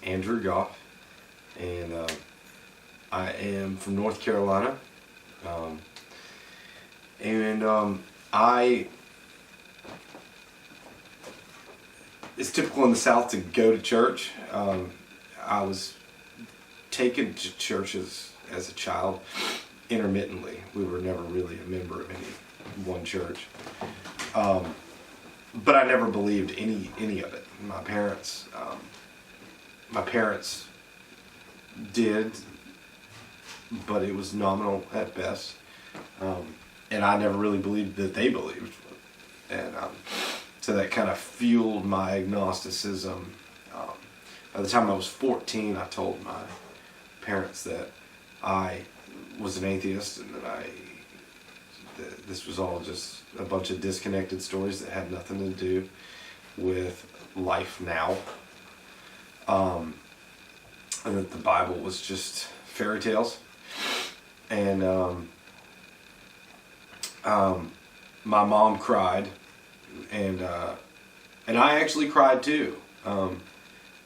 Andrew Gough, and I am from North Carolina. It's typical in the South to go to church. I was taken to churches as a child intermittently. We were never really a member of any one church. But I never believed any of it. My parents did, but it was nominal at best. And I never really believed that they believed. And so that kind of fueled my agnosticism. By the time I was 14, I told my parents that I was an atheist and that this was all just a bunch of disconnected stories that had nothing to do with life now. And that the Bible was just fairy tales. And my mom cried, and I actually cried too.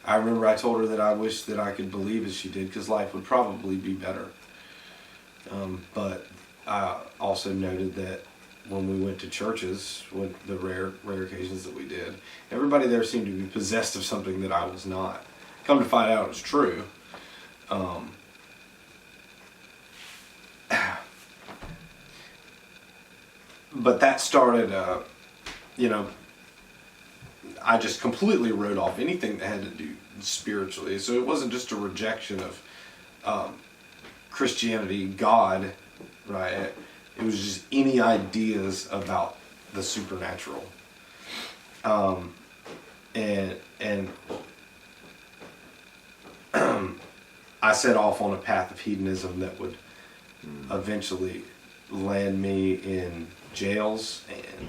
I remember I told her that I wished that I could believe as she did, because life would probably be better. But I also noted that when we went to churches, with the rare occasions that we did, everybody there seemed to be possessed of something that I was not. Come to find out, it was true. But that started, I just completely wrote off anything that had to do spiritually. So it wasn't just a rejection of Christianity, God, right? It was just any ideas about the supernatural. And I set off on a path of hedonism that would eventually land me in jails and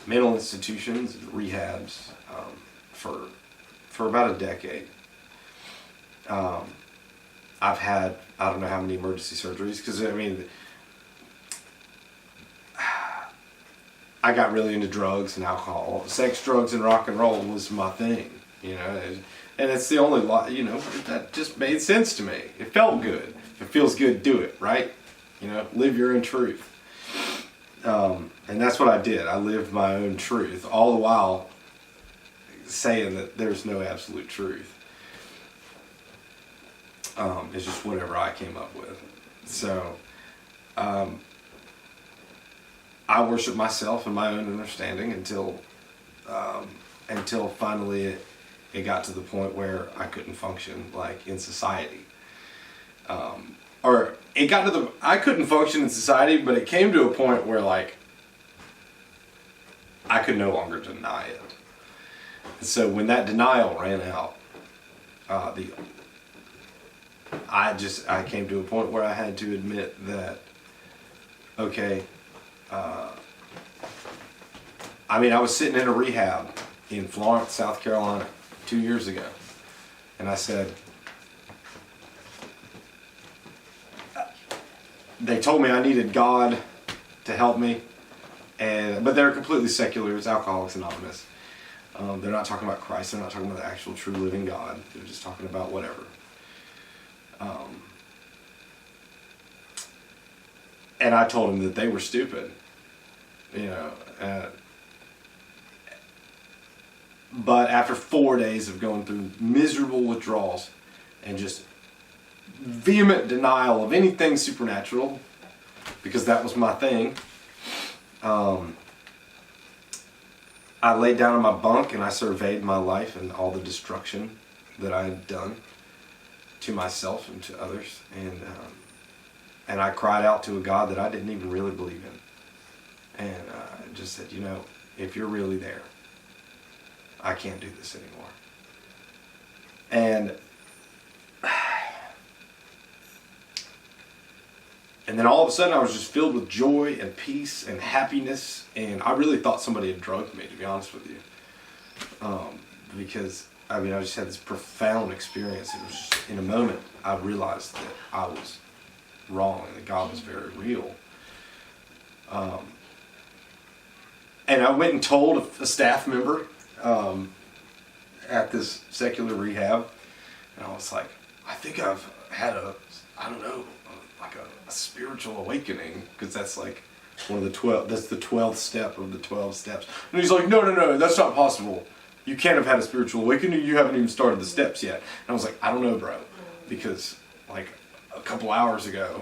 mental institutions and rehabs for about a decade. I've had, I don't know how many emergency surgeries, because I got really into drugs and alcohol. Sex, drugs, and rock and roll was my thing, and it's the only that just made sense to me. It felt good. If it feels good, do it, right? Live your own truth. And that's what I did. I lived my own truth, all the while saying that there's no absolute truth. It's just whatever I came up with. So, I worshiped myself and my own understanding until finally it got to the point where I couldn't function in society. I couldn't function in society, but it came to a point where I could no longer deny it. And so when that denial ran out, I came to a point where I had to admit that, okay, I was sitting in a rehab in Florence, South Carolina, 2 years ago, and I said, they told me I needed God to help me, but they're completely secular. It's Alcoholics Anonymous. They're not talking about Christ. They're not talking about the actual true living God. They're just talking about whatever. And I told them that they were stupid, but after 4 days of going through miserable withdrawals and just vehement denial of anything supernatural, because that was my thing, I laid down in my bunk and I surveyed my life and all the destruction that I had done to myself and to others, and I cried out to a God that I didn't even really believe in, and just said, if you're really there, I can't do this anymore. And then all of a sudden I was just filled with joy and peace and happiness, and I really thought somebody had drugged me, to be honest with you. Because, I just had this profound experience. It was just, in a moment, I realized that I was wrong and that God was very real. And I went and told a staff member at this secular rehab And I was like, I think I've had a spiritual awakening, because that's like one of the 12, that's the 12th step of the 12 steps. And he's like, no, that's not possible. You can't have had a spiritual awakening, you haven't even started the steps yet. And I was like, I don't know, bro, because like a couple hours ago,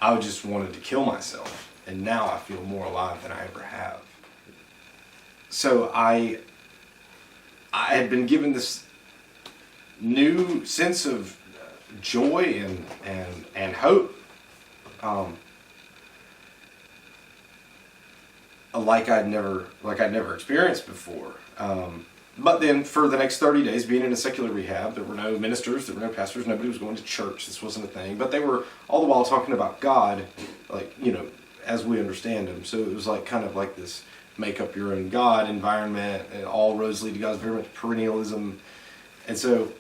I just wanted to kill myself, and now I feel more alive than I ever have. So I had been given this new sense of joy and hope, like I'd never experienced before. But then for the next 30 days, being in a secular rehab, there were no ministers, there were no pastors, nobody was going to church. This wasn't a thing. But they were all the while talking about God, like, as we understand Him. So it was like kind of like this make up your own God environment, and all roads lead to God, very much perennialism. And so,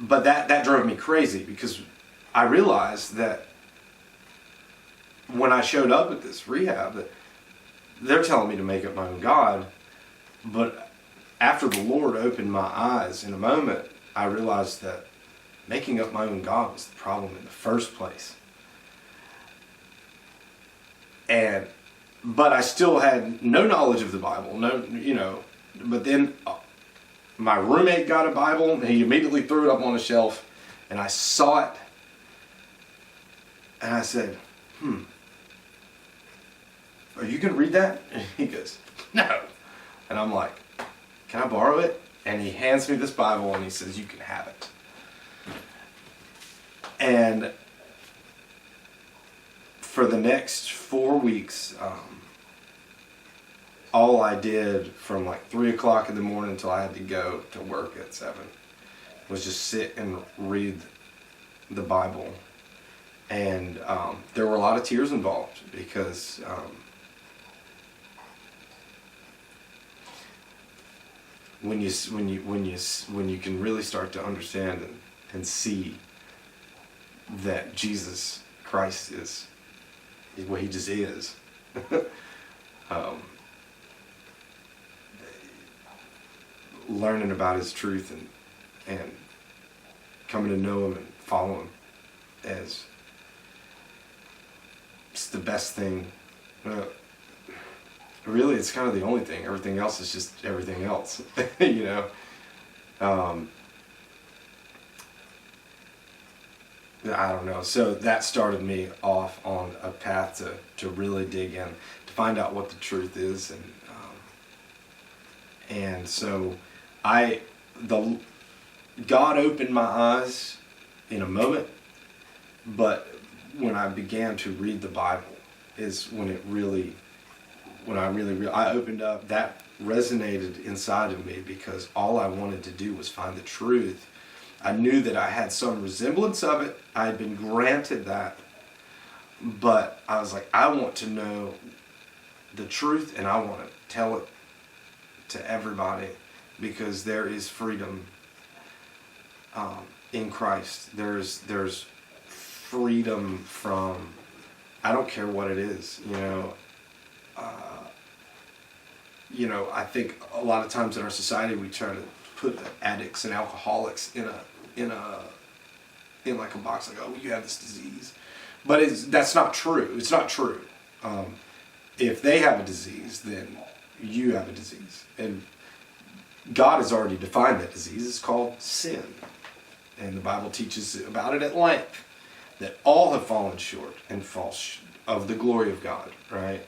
but that drove me crazy, because I realized that when I showed up at this rehab, that they're telling me to make up my own God. But after the Lord opened my eyes in a moment, I realized that making up my own God was the problem in the first place. But I still had no knowledge of the Bible, but then my roommate got a Bible, and he immediately threw it up on a shelf, and I saw it, and I said, are you going to read that? And he goes, no. And I'm like, can I borrow it? And he hands me this Bible, and he says, you can have it. And for the next 4 weeks, all I did from like 3 o'clock in the morning until I had to go to work at 7 was just sit and read the Bible. And there were a lot of tears involved, because when you can really start to understand and see that Jesus Christ is what He just is, learning about His truth and coming to know Him and follow Him as it's the best thing. Really, it's kind of the only thing. Everything else is just everything else. I don't know. So that started me off on a path to really dig in, to find out what the truth is, and so God opened my eyes in a moment, but when I began to read the Bible is when I opened up. That resonated inside of me, because all I wanted to do was find the truth. I knew that I had some resemblance of it. I had been granted that. But I was like, I want to know the truth, and I want to tell it to everybody, because there is freedom in Christ. There's freedom from, I don't care what it is, I think a lot of times in our society we try to put addicts and alcoholics in like a box, like, oh, you have this disease. But that's not true. It's not true. If they have a disease, then you have a disease. And God has already defined that disease. It's called sin. And the Bible teaches about it at length, that all have fallen short and fall of the glory of God, right?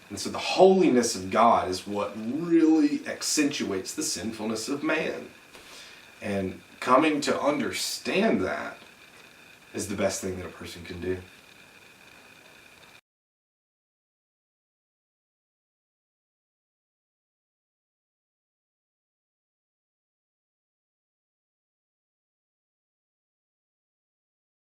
And so the holiness of God is what really accentuates the sinfulness of man. And coming to understand that is the best thing that a person can do.